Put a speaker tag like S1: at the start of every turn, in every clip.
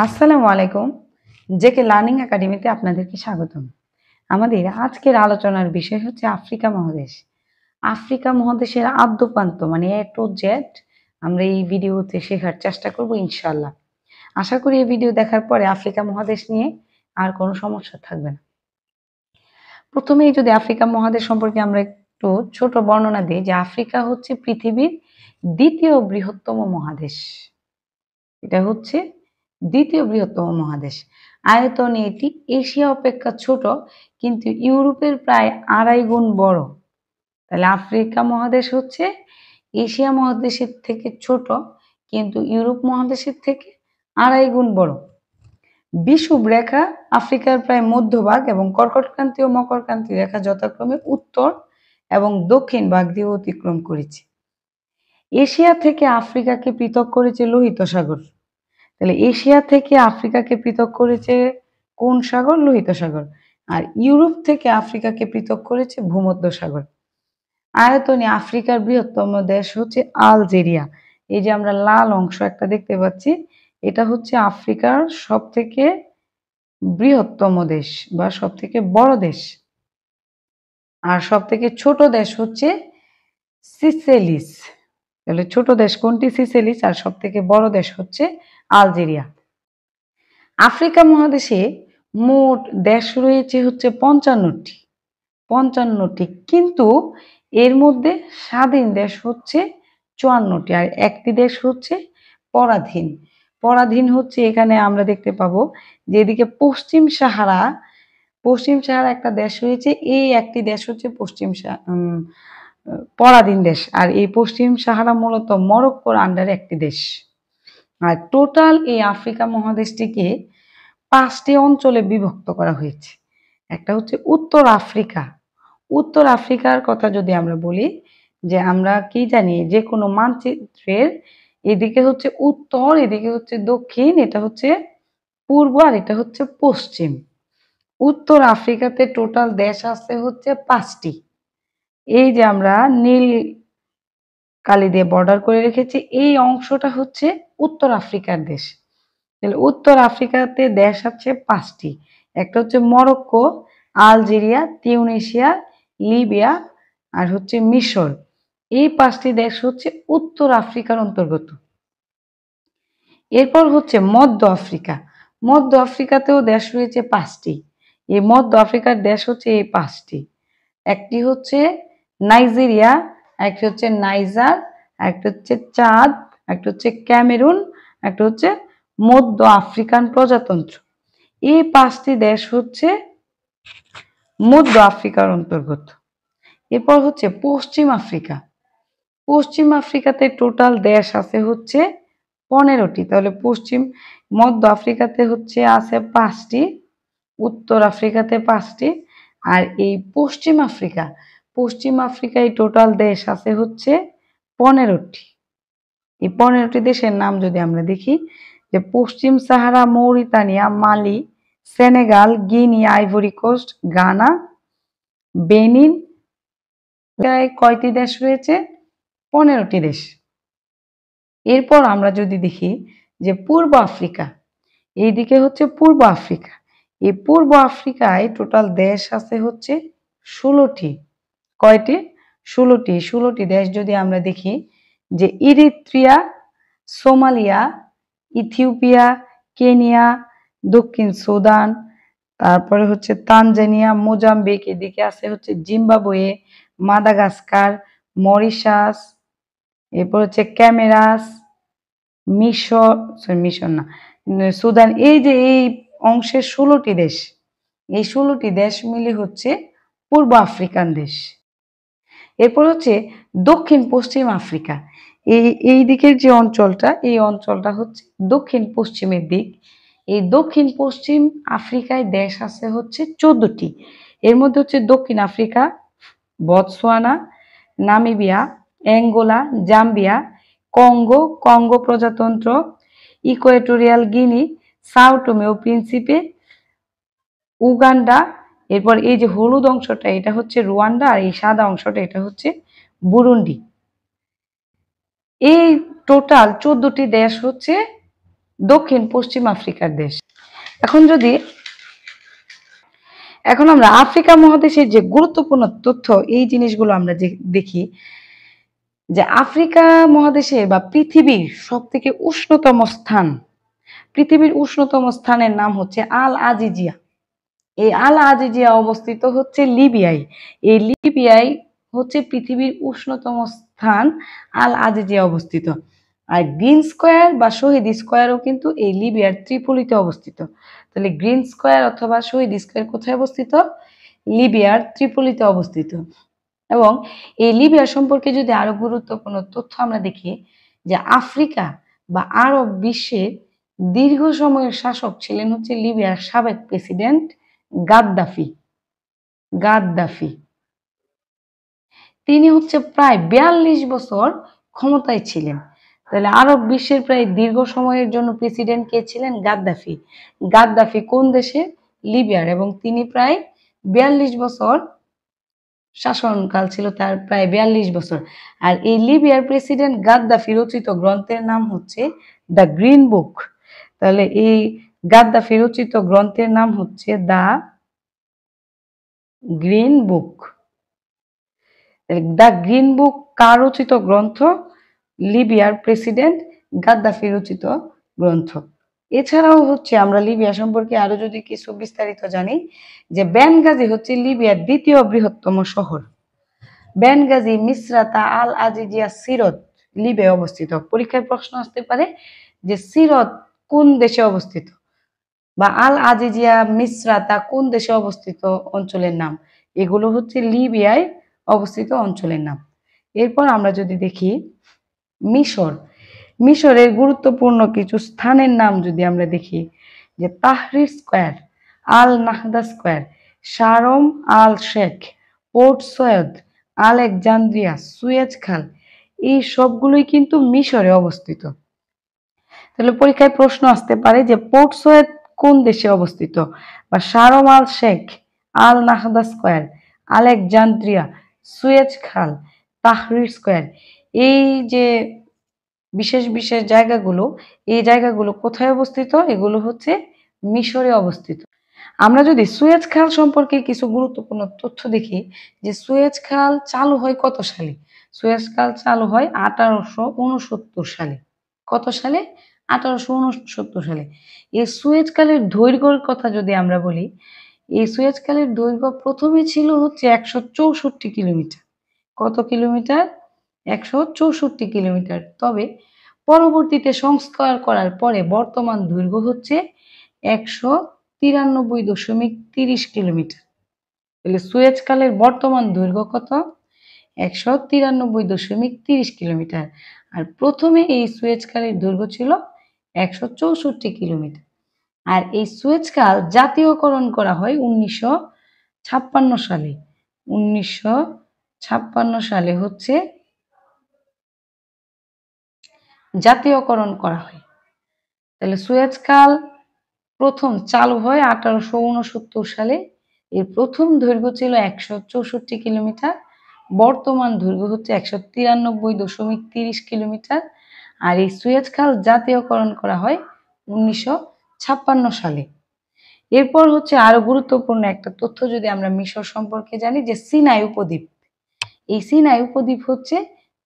S1: আসসালামু আলাইকুম। JK learning একাডেমিতে আপনাদেরকে স্বাগতম। আমাদের আজকের আলোচনার বিষয় হচ্ছে আফ্রিকা মহাদেশ। আফ্রিকা মহাদেশের আদ্যপ্রান্ত মানে এ টু জেড আমরা এই ভিডিওতে শেখার চেষ্টা করব ইনশাআল্লাহ। আশা করি এই ভিডিও দেখার পরে আফ্রিকা মহাদেশ নিয়ে আর কোনো সমস্যা থাকবে না। প্রথমেই যদি আফ্রিকা মহাদেশ সম্পর্কে আমরা একটু ছোট বর্ণনা দিই যে আফ্রিকা হচ্ছে পৃথিবীর দ্বিতীয় বৃহত্তম মহাদেশ। এটা হচ্ছে দ্বিতীয় বৃহত্তম মহাদেশ। আয়তনে এটি এশিয়া অপেক্ষা ছোট, কিন্তু ইউরোপের প্রায় 2.5 গুণ বড়। তাহলে আফ্রিকা মহাদেশ হচ্ছে এশিয়া মহাদেশের থেকে ছোট, কিন্তু ইউরোপ মহাদেশের থেকে 2.5 গুণ বড়। বিষুব রেখা আফ্রিকার প্রায় মধ্যভাগ এবং কর্কটক্রান্তি ও মকরক্রান্তি রেখা যথাক্রমে উত্তর এবং দক্ষিণ ভাগ দিয়ে অতিক্রম করেছে। এশিয়া থেকে আফ্রিকাকে পৃথক করেছে লোহিত সাগর। তাহলে এশিয়া থেকে আফ্রিকাকে পৃথক করেছে কোন সাগর? লোহিত সাগর। আর ইউরোপ থেকে আফ্রিকাকে পৃথক করেছে ভূমধ্য সাগর। আয়তনে আফ্রিকার বৃহত্তম দেশ হচ্ছে আলজেরিয়া। এই যে আমরা লাল অংশ একটা দেখতে পাচ্ছি, এটা হচ্ছে আফ্রিকার সব থেকে বৃহত্তম দেশ বা সব থেকে বড় দেশ। আর সব থেকে ছোট দেশ হচ্ছে সিসেলিস। তাহলে ছোট দেশ কোনটি? সিসেলিস। আর সব থেকে বড় দেশ হচ্ছে আলজেরিয়া। আফ্রিকা মহাদেশে মোট দেশ রয়েছে হচ্ছে 55টি, কিন্তু এর মধ্যে স্বাধীন দেশ হচ্ছে 54টি, আর একটি দেশ হচ্ছে পরাধীন। পরাধীন হচ্ছে এখানে আমরা দেখতে পাবো যে এদিকে পশ্চিম সাহারা একটা দেশ রয়েছে, এই একটি দেশ হচ্ছে পরাধীন দেশ। আর এই পশ্চিম সাহারা মূলত মরক্কোর আন্ডারে একটি দেশ। আর টোটাল এই আফ্রিকা মহাদেশটিকে 5টি অঞ্চলে বিভক্ত করা হয়েছে। একটা হচ্ছে উত্তর আফ্রিকা। উত্তর আফ্রিকার কথা যদি আমরা বলি, যে আমরা কি জানি যে কোনো মানচিত্রের এদিকে হচ্ছে উত্তর, এদিকে হচ্ছে দক্ষিণ, এটা হচ্ছে পূর্ব, আর এটা হচ্ছে পশ্চিম। উত্তর আফ্রিকাতে টোটাল দেশ আছে হচ্ছে 5টি। এই যে আমরা নীল কালি দিয়ে বর্ডার করে রেখেছি, এই অংশটা হচ্ছে উত্তর আফ্রিকার দেশ। তাহলে উত্তর আফ্রিকাতে দেশ আছে 5টি। একটা হচ্ছে মরক্কো, আলজেরিয়া, তিউনিসিয়া, লিবিয়া আর হচ্ছে মিশর। এই 5টি দেশ হচ্ছে উত্তর আফ্রিকার অন্তর্গত। এরপর হচ্ছে মধ্য আফ্রিকা। মধ্য আফ্রিকাতেও দেশ রয়েছে 5টি। এই মধ্য আফ্রিকার দেশ হচ্ছে এই 5টি। একটি হচ্ছে নাইজেরিয়া, একটা হচ্ছে নাইজার, একটা হচ্ছে চাদ, একটা হচ্ছে ক্যামেরুন, একটা হচ্ছে মধ্য আফ্রিকান প্রজাতন্ত্র। এই 5টি দেশ হচ্ছে মধ্য আফ্রিকার অন্তর্গত। এরপর হচ্ছে পশ্চিম আফ্রিকা। পশ্চিম আফ্রিকাতে টোটাল দেশ আছে হচ্ছে 15টি। তাহলে মধ্য আফ্রিকাতে হচ্ছে আছে 5টি, উত্তর আফ্রিকাতে 5টি, আর এই পশ্চিম আফ্রিকায় টোটাল দেশ আছে হচ্ছে 15টি। এই 15টি দেশের নাম যদি আমরা দেখি, যে পশ্চিম সাহারা, মৌরিতানিয়া, মালি, সেনেগাল, গিনি, আইভরি কোস্ট, গানা, বেনিন। কয়টি দেশ রয়েছে? 15টি দেশ। এরপর আমরা যদি দেখি যে পূর্ব আফ্রিকা, এইদিকে হচ্ছে পূর্ব আফ্রিকা। এই পূর্ব আফ্রিকায় টোটাল দেশ আছে হচ্ছে 16টি। কয়টি? 16টি। 16টি দেশ যদি আমরা দেখি, যে ইরিত্রিয়া, সোমালিয়া, ইথিওপিয়া, কেনিয়া, দক্ষিণ সুদান, তারপরে হচ্ছে তানজানিয়া, মোজাম্বিক, এদিকে আছে হচ্ছে জিম্বাবুয়ে, মাদাগাস্কার, মরিশাস, এরপর হচ্ছে ক্যামেরাস, মিশর না, সুদান। এই যে এই অংশের 16টি দেশ, এই 16টি দেশ মিলে হচ্ছে পূর্ব আফ্রিকান দেশ। এরপর হচ্ছে দক্ষিণ পশ্চিম আফ্রিকা। এই দিকের যে অঞ্চলটা, এই অঞ্চলটা হচ্ছে দক্ষিণ পশ্চিমের দিক। এই দক্ষিণ পশ্চিম আফ্রিকায় দেশ আছে হচ্ছে 14টি। এর মধ্যে হচ্ছে দক্ষিণ Africa, Botswana, Namibia, Angola, Zambia, Congo প্রজাতন্ত্র, ইকুয়েটোরিয়াল গিনি, সাও টোমে ও প্রিন্সিপে, উগান্ডা। এরপর এই যে হলুদ অংশটা, এটা হচ্ছে রুয়ান্ডা, আর এই সাদা অংশটা এটা হচ্ছে বুরুন্ডি। এই টোটাল 14টি দেশ হচ্ছে দক্ষিণ পশ্চিম আফ্রিকার দেশ। এখন আমরা আফ্রিকা মহাদেশের যে গুরুত্বপূর্ণ তথ্য এই জিনিসগুলো আমরা যে দেখি যে আফ্রিকা মহাদেশে বা পৃথিবীর সব থেকে পৃথিবীর উষ্ণতম স্থানের নাম হচ্ছে আল আজিজিয়া। এই আল আজিজিয়া অবস্থিত হচ্ছে লিবিয়ায়। এই লিবিয়ায় হচ্ছে পৃথিবীর উষ্ণতম স্থান আল আজিজিয়া অবস্থিত। আর গ্রিন স্কোয়ার বা শহীদ স্কোয়ারও কিন্তু এই লিবিয়ার ত্রিপোলিতে অবস্থিত। তাহলে গ্রিন স্কোয়ার অথবা শহীদ স্কোয়ার কোথায় অবস্থিত? লিবিয়ার ত্রিপোলিতে অবস্থিত। এবং এই লিবিয়া সম্পর্কে যদি আরো গুরুত্বপূর্ণ তথ্য আমরা দেখি যে আফ্রিকা বা আরব বিশ্বের দীর্ঘ সময়ের শাসক ছিলেন হচ্ছে লিবিয়ার সাবেক প্রেসিডেন্ট গাদ্দাফি। তিনি হচ্ছে প্রায় 42 বছর ক্ষমতায় ছিলেন। তাহলে আরব বিশ্বের প্রায় দীর্ঘ সময়ের জন্য প্রেসিডেন্ট কে ছিলেন? গাদ্দাফি কোন দেশে? লিবিয়ার। এবং তিনি প্রায় 42 বছর শাসনকাল ছিল, তার প্রায় 42 বছর। আর এই লিবিয়ার প্রেসিডেন্ট গাদ্দাফি রচিত গ্রন্থের নাম হচ্ছে দ্য গ্রিন বুক। তাহলে এই গাদ্দাফি রচিত গ্রন্থের নাম হচ্ছে the green book. The green book কার রচিত গ্রন্থ? লিবিয়ার প্রেসিডেন্ট গাদ্দাফি রচিত গ্রন্থ। এছাড়াও হচ্ছে আমরা লিবিয়া সম্পর্কে আরো যদি কিছু বিস্তারিত জানি যে বেনগাজি হচ্ছে লিবিয়ার দ্বিতীয় বৃহত্তম শহর। বেনগাজি, মিসরাতা, আল আজিজিয়া, সিরত লিবিয়ায় অবস্থিত। পরীক্ষায় প্রশ্ন আসতে পারে যে সিরত কোন দেশে অবস্থিত বা আল আজিজিয়া, মিসরাতা কোন দেশে অবস্থিত অঞ্চলের নাম? এগুলো হচ্ছে লিবিয়ায় অবস্থিত অঞ্চলের নাম। এরপর আমরা যদি দেখি মিশরের গুরুত্বপূর্ণ কিছু স্থানের নাম যদি আমরা দেখি যে Tahrir square, Al Nahda square, Sharm al Sheikh, Port Said, Alexandria, Suez খাল, এই সবগুলোই কিন্তু মিশরে অবস্থিত। তাহলে পরীক্ষায় প্রশ্ন আসতে পারে যে পোর্ট সৈয়দ কোন দেশে অবস্থিত বা শারম আল শেখ, আল নাহদা স্কোয়ার, আলেকজান্দ্রিয়া, সুয়েজ খাল, তাহরির স্কোয়ার, এই যে বিশেষ জায়গাগুলো, এই জায়গাগুলো কোথায় অবস্থিত? এগুলো হচ্ছে মিশরে অবস্থিত। আমরা যদি সুয়েজ খাল সম্পর্কে কিছু গুরুত্বপূর্ণ তথ্য দেখি যে সুয়েজ খাল চালু হয় কত সালে? সুয়েজ খাল চালু হয় 1869 সালে। কত সালে? 1869 সালে। এই সুয়েজ খালের দৈর্ঘ্যের কথা যদি আমরা বলি, এই সুয়েজ খালের দৈর্ঘ্য প্রথমে ছিল হচ্ছে 164 কিলোমিটার। কত কিলোমিটার? 164 কিলোমিটার। তবে পরবর্তীতে সংস্কার করার পরে বর্তমান দৈর্ঘ্য হচ্ছে 193.30 কিলোমিটার। তাহলে সুয়েজ খালের বর্তমান দৈর্ঘ্য কত? 193.30 কিলোমিটার। আর প্রথমে এই সুয়েজ খালের দৈর্ঘ্য ছিল 164 কিলোমিটার। আর এই সুয়েজ খাল জাতীয়করণ করা হয় 1956 সালে। 1956 সালে হচ্ছে জাতীয়করণ করা হয়। তাহলে সুয়েজ খাল প্রথম চালু হয় 1869 সালে। এর প্রথম দৈর্ঘ্য ছিল 164 কিলোমিটার, বর্তমান দৈর্ঘ্য হচ্ছে 193.30 কিলোমিটার। আর এই সুয়েজ খাল জাতীয়করণ করা হয় 1956 সালে। এরপর হচ্ছে আরো গুরুত্বপূর্ণ একটা তথ্য যদি আমরা মিশর সম্পর্কে জানি যে সিনাই উপদ্বীপ। এই সিনাই উপদ্বীপ হচ্ছে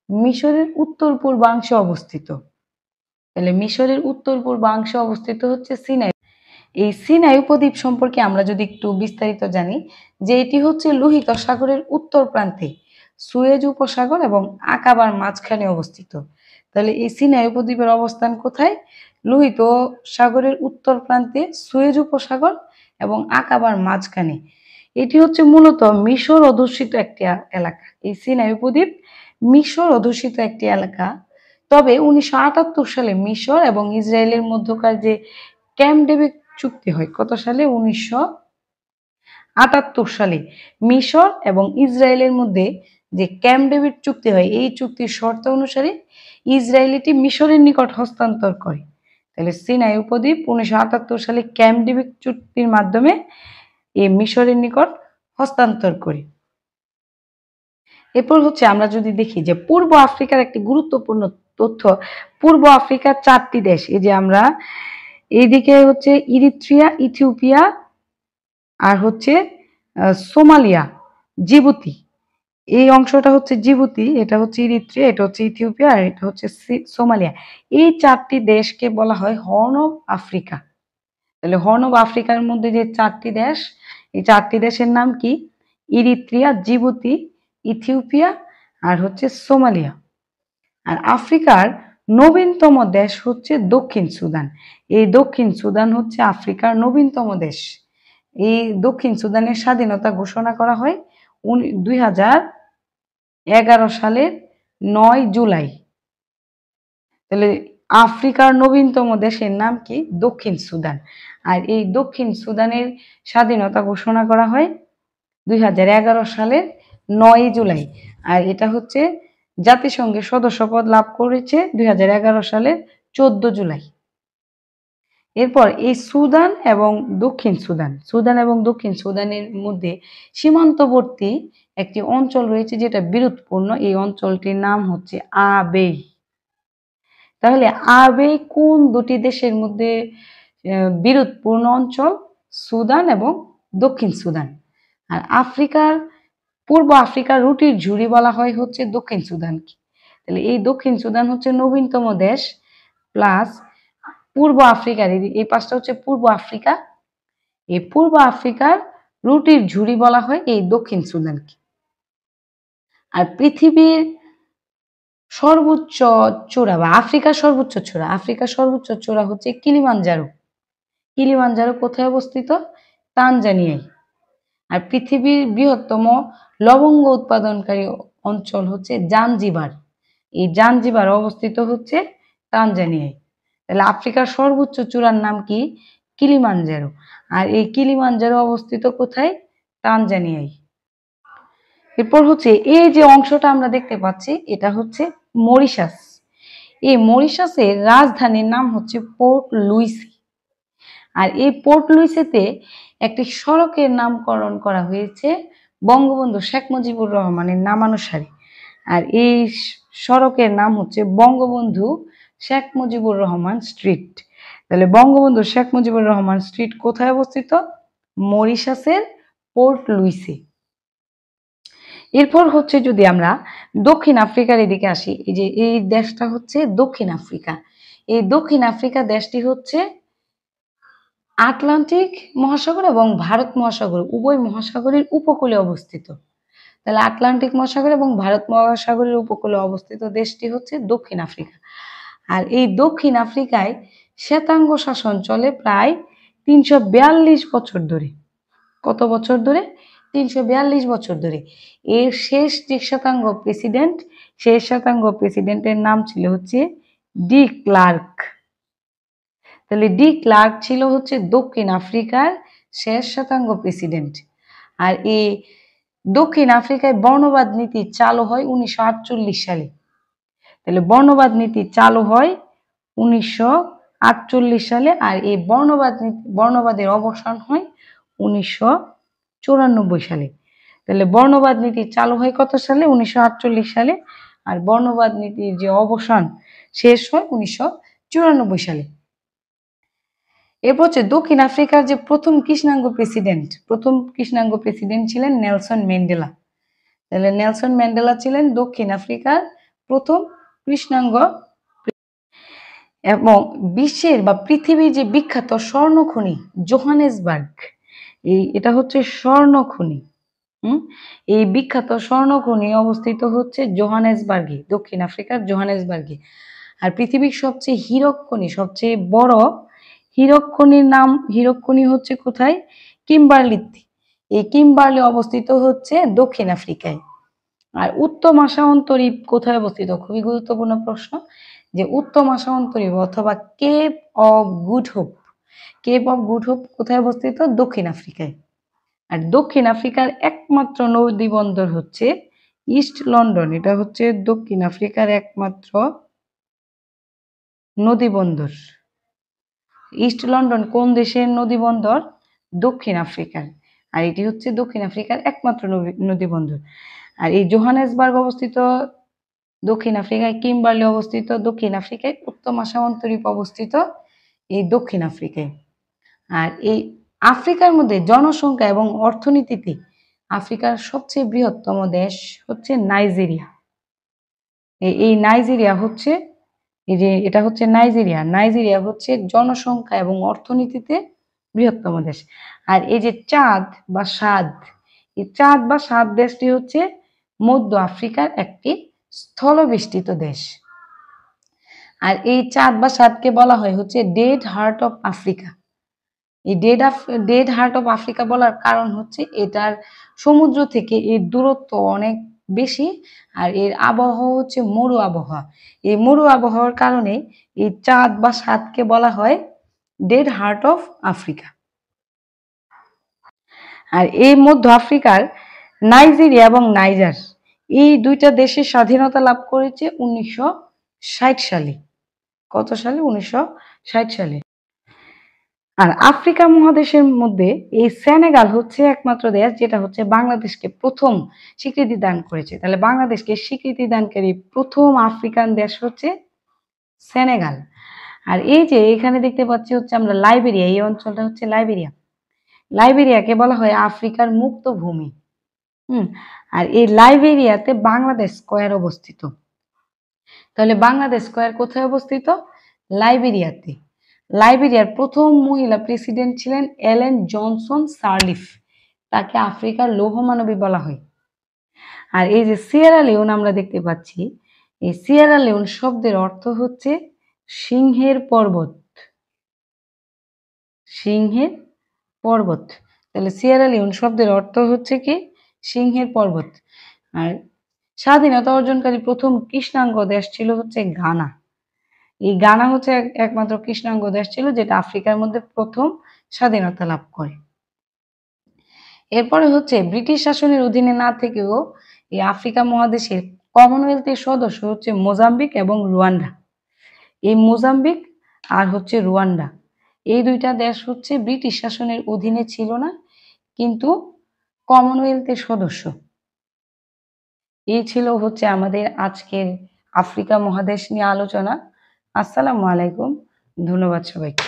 S1: মিশরের উত্তর পূর্বাংশে অবস্থিত। তাহলে মিশরের উত্তর পূর্বাংশে অবস্থিত হচ্ছে সিনাই। এই সিনাই উপদ্বীপ সম্পর্কে আমরা যদি একটু বিস্তারিত জানি যে এটি হচ্ছে লোহিত সাগরের উত্তর প্রান্তে সুয়েজ উপসাগর এবং আকাবার মাঝখানে অবস্থিত। তাহলে এই সিনাই উপদ্বীপের অবস্থান কোথায়? লোহিত সাগরের উত্তর প্রান্তে সুয়েজ উপসাগর এবং আকাবার মাঝখানে। এটি হচ্ছে মূলত মিশর অধ্যুষিত একটি এলাকা। এই সিনাই উপদ্বীপ মিশর অধ্যুষিত একটি এলাকা। তবে 1978 সালে মিশর এবং ইসরায়েলের মধ্যকার যে ক্যাম্প ডেভিড চুক্তি হয়, কত সালে? 1978 সালে মিশর এবং ইসরায়েলের মধ্যে যে ক্যাম্প ডেভিড চুক্তি হয়, এই চুক্তির শর্ত অনুসারে ইসরায়েল এটি মিশরের নিকট হস্তান্তর করে। তাহলে সিনাই উপদ্বীপ 1978 সালে ক্যাম্প ডেভিড চুক্তির মাধ্যমে এই মিশরের নিকট হস্তান্তর করে। এরপর হচ্ছে আমরা যদি দেখি যে পূর্ব আফ্রিকার একটি গুরুত্বপূর্ণ তথ্য, পূর্ব আফ্রিকার 4টি দেশ, এই যে আমরা এইদিকে হচ্ছে ইরিত্রিয়া, ইথিওপিয়া, আর হচ্ছে সোমালিয়া, জিবুতি। এই অংশটা হচ্ছে জিবুতি, এটা হচ্ছে ইরিত্রিয়া, এটা হচ্ছে ইথিওপিয়া, আর এটা হচ্ছে সোমালিয়া। এই 4টি দেশকে বলা হয় হর্ন অফ আফ্রিকা। তাহলে হর্ন অফ আফ্রিকার মধ্যে যে 4টি দেশ, এই 4টি দেশের নাম কি? ইরিত্রিয়া, জিবুতি, ইথিওপিয়া, আর হচ্ছে সোমালিয়া। আর আফ্রিকার নবীনতম দেশ হচ্ছে দক্ষিণ সুদান। এই দক্ষিণ সুদান হচ্ছে আফ্রিকার নবীনতম দেশ। এই দক্ষিণ সুদানের স্বাধীনতা ঘোষণা করা হয় 2011 সালের 9 জুলাই। তাহলে আফ্রিকার নবীনতম দেশের নাম কি? দক্ষিণ সুদান। আর এই দক্ষিণ সুদানের স্বাধীনতা ঘোষণা করা হয় 2011 সালের 9 জুলাই। আর এটা হচ্ছে জাতিসংঘের সদস্যপদ লাভ করেছে 2011 সালের 14 জুলাই। এরপর এই সুদান এবং দক্ষিণ সুদান, সুদান এবং দক্ষিণ সুদানের মধ্যে সীমান্তবর্তী একটি অঞ্চল রয়েছে যেটা বিরোধপূর্ণ। এই অঞ্চলটির নাম হচ্ছে আবেই। তাহলে আবেই কোন দুটি দেশের মধ্যে বিরোধপূর্ণ অঞ্চল? সুদান এবং দক্ষিণ সুদান। আর আফ্রিকার পূর্ব আফ্রিকার রুটির ঝুড়ি বলা হয় হচ্ছে দক্ষিণ সুদানকে। তাহলে এই দক্ষিণ সুদান হচ্ছে নবীনতম দেশ, প্লাস পূর্ব আফ্রিকার এই পাশটা হচ্ছে পূর্ব আফ্রিকা। এই পূর্ব আফ্রিকার রুটির ঝুড়ি বলা হয় এই দক্ষিণ সুদানকে। আর পৃথিবীর সর্বোচ্চ চূড়া বা আফ্রিকার সর্বোচ্চ চূড়া, আফ্রিকার সর্বোচ্চ চূড়া হচ্ছে কিলিমানজারো। কিলিমানজারো কোথায় অবস্থিত? তানজানিয়ায়। আর পৃথিবীর বৃহত্তম লবঙ্গ উৎপাদনকারী অঞ্চল হচ্ছে জাঞ্জিবার। এই জাঞ্জিবার অবস্থিত হচ্ছে তানজানিয়ায়। তাহলে আফ্রিকার সর্বোচ্চ চূড়ার নাম কি? কিলিমানজারো। আর এই কিলিমানজারো অবস্থিত কোথায়? তানজানিয়ায়। এরপর হচ্ছে এই যে অংশটা আমরা দেখতে পাচ্ছি এটা হচ্ছে মরিশাস। এই মরিশাসের রাজধানীর নাম হচ্ছে পোর্ট লুইসি। আর এই পোর্ট লুইসেতে একটি সড়কের নামকরণ করা হয়েছে বঙ্গবন্ধু শেখ মুজিবুর রহমানের নামানুসারে। আর এই সড়কের নাম হচ্ছে বঙ্গবন্ধু শেখ মুজিবুর রহমান স্ট্রিট। তাহলে বঙ্গবন্ধু শেখ মুজিবুর রহমান স্ট্রিট কোথায় অবস্থিত? মরিশাসের পোর্ট লুইসে। এরপর হচ্ছে যদি আমরা দক্ষিণ আফ্রিকার এদিকে আসি, এই যে এই দেশটা হচ্ছে দক্ষিণ আফ্রিকা। এই দক্ষিণ আফ্রিকা দেশটি হচ্ছে আটলান্টিক মহাসাগর এবং ভারত মহাসাগর উভয় মহাসাগরের উপকূলে অবস্থিত। তাহলে আটলান্টিক মহাসাগর এবং ভারত মহাসাগরের উপকূলে অবস্থিত দেশটি হচ্ছে দক্ষিণ আফ্রিকা। আর এই দক্ষিণ আফ্রিকায় শ্বেতাঙ্গ শাসন চলে প্রায় 342 বছর ধরে। কত বছর ধরে? 342 বছর ধরে। এর শেষ যে শ্বেতাঙ্গ প্রেসিডেন্ট, সেই শ্বেতাঙ্গ প্রেসিডেন্টের নাম ছিল হচ্ছে ডি ক্লার্ক। তাহলে ডি ক্লার্ক ছিল হচ্ছে দক্ষিণ আফ্রিকার শেষ শ্বেতাঙ্গ প্রেসিডেন্ট। আর এই দক্ষিণ আফ্রিকায় বর্ণবাদ নীতি চালু হয় 1948 সালে। তাহলে বর্ণবাদ নীতি চালু হয় 1948 সালে। আর এই বর্ণবাদের অবসান হয় 1994 সালে। তাহলে বর্ণবাদ নীতি চালু হয় কত সালে? 1948 সালে। আর বর্ণবাদ নীতির যে অবসান শেষ হয় 1994 সালে। এরপর হচ্ছে দক্ষিণ আফ্রিকার যে প্রথম কৃষ্ণাঙ্গ প্রেসিডেন্ট ছিলেন নেলসন ম্যান্ডেলা। তাহলে নেলসন ম্যান্ডেলা ছিলেন দক্ষিণ আফ্রিকার প্রথম কৃষ্ণাঙ্গ। এবং বিশ্বের বা পৃথিবীর যে বিখ্যাত স্বর্ণখনি জোহানেসবার্গ, এটা হচ্ছে স্বর্ণখনি। এই বিখ্যাত স্বর্ণখনি অবস্থিত হচ্ছে জোহানেসবার্গে, দক্ষিণ আফ্রিকার জোহানেসবার্গে। আর পৃথিবীর সবচেয়ে সবচেয়ে বড় হীরকখনি হচ্ছে কোথায়? কিম্বার্লিতে। এই কিম্বার্লি অবস্থিত হচ্ছে দক্ষিণ আফ্রিকায়। আর উত্তম আশা অন্তরীপ কোথায় অবস্থিত? খুবই গুরুত্বপূর্ণ প্রশ্ন, যে উত্তম আশা অন্তরীপ অথবা কেপ অফ গুড হোপ কোথায় অবস্থিত? দক্ষিণ আফ্রিকায়। আর দক্ষিণ আফ্রিকার একমাত্র নদী বন্দর হচ্ছে ইস্ট লন্ডন। এটা হচ্ছে দক্ষিণ আফ্রিকার একমাত্র নদী বন্দর। ইস্ট লন্ডন কোন দেশের নদী বন্দর? দক্ষিণ আফ্রিকার। আর এটি হচ্ছে দক্ষিণ আফ্রিকার একমাত্র নদী বন্দর। আর এই জোহানেসবার্গ অবস্থিত দক্ষিণ আফ্রিকায়, কিম্বার্লি অবস্থিত দক্ষিণ আফ্রিকায়, উত্তর মাসান্তরীপ অবস্থিত এই দক্ষিণ আফ্রিকায়। আর এই আফ্রিকার মধ্যে জনসংখ্যা এবং অর্থনীতিতে আফ্রিকার সবচেয়ে বৃহত্তম দেশ হচ্ছে নাইজেরিয়া। এই নাইজেরিয়া হচ্ছে, এই যে এটা হচ্ছে নাইজেরিয়া, নাইজেরিয়া হচ্ছে জনসংখ্যা এবং অর্থনীতিতে বৃহত্তম দেশ। আর এই যে চাঁদ বা সাদ, এই চাঁদ বা সাদ দেশটি হচ্ছে মধ্য আফ্রিকার একটি স্থলবেষ্টিত দেশ। আর এই চাঁদ বা সাদকে বলা হয় হচ্ছে ডেড হার্ট অফ আফ্রিকা। এই ডেড হার্ট অফ আফ্রিকা বলার কারণ হচ্ছে এটার সমুদ্র থেকে এর দূরত্ব অনেক বেশি, আর এর আবহাওয়া হচ্ছে মরু আবহাওয়া। এই মরু আবহাওয়ার কারণে এই চাঁদ বা সাদকে বলা হয় ডেড হার্ট অফ আফ্রিকা। আর এই মধ্য আফ্রিকার নাইজেরিয়া এবং নাইজার, এই দুইটা দেশের স্বাধীনতা লাভ করেছে 1960 সালে। কত সালে? 1960 সালে। আর আফ্রিকা মহাদেশের মধ্যে এই সেনেগাল হচ্ছে একমাত্র দেশ যেটা হচ্ছে বাংলাদেশকে প্রথম স্বীকৃতি দান করেছে। তাহলে বাংলাদেশকে স্বীকৃতি দানকারী প্রথম আফ্রিকান দেশ হচ্ছে সেনেগাল। আর এই যে এখানে দেখতে পাচ্ছি হচ্ছে আমরা লাইবেরিয়া, এই অঞ্চলটা হচ্ছে লাইবেরিয়া। লাইবেরিয়াকে বলা হয় আফ্রিকার মুক্ত ভূমি। আর এই লাইবেরিয়াতে বাংলাদেশ স্কয়ার অবস্থিত। তাহলে বাংলাদেশ স্কয়ার কোথায় অবস্থিত? লাইবেরিয়াতে। লাইবেরিয়ার প্রথম মহিলা প্রেসিডেন্ট ছিলেন এলেন জনসন সার্লিফ, তাকে আফ্রিকার লৌহমানবী বলা হয়। আর এই যে সিয়েরা লিওন আমরা দেখতে পাচ্ছি, এই সিয়েরা লিওন শব্দের অর্থ হচ্ছে সিংহের পর্বত। সিংহের পর্বত। তাহলে সিয়েরা লিওন শব্দের অর্থ হচ্ছে কি? সিংহের পর্বত। আর স্বাধীনতা অর্জনকারী প্রথম কৃষ্ণাঙ্গ দেশ ছিল হচ্ছে ঘানা। এই ঘানা হচ্ছে একমাত্র কৃষ্ণাঙ্গ দেশ ছিল যেটা আফ্রিকার মধ্যে প্রথম স্বাধীনতা লাভ করে। এরপরে হচ্ছে ব্রিটিশ শাসনের অধীনে না থেকেও এই আফ্রিকা মহাদেশের কমনওয়েলথের সদস্য হচ্ছে মোজাম্বিক এবং রুয়ান্ডা। এই মোজাম্বিক আর হচ্ছে রুয়ান্ডা, এই দুইটা দেশ হচ্ছে ব্রিটিশ শাসনের অধীনে ছিল না, কিন্তু কমনওয়েলথের সদস্য। এই ছিল হচ্ছে আমাদের আজকের আফ্রিকা মহাদেশ নিয়ে আলোচনা। আসসালামু আলাইকুম, ধন্যবাদ সবাইকে।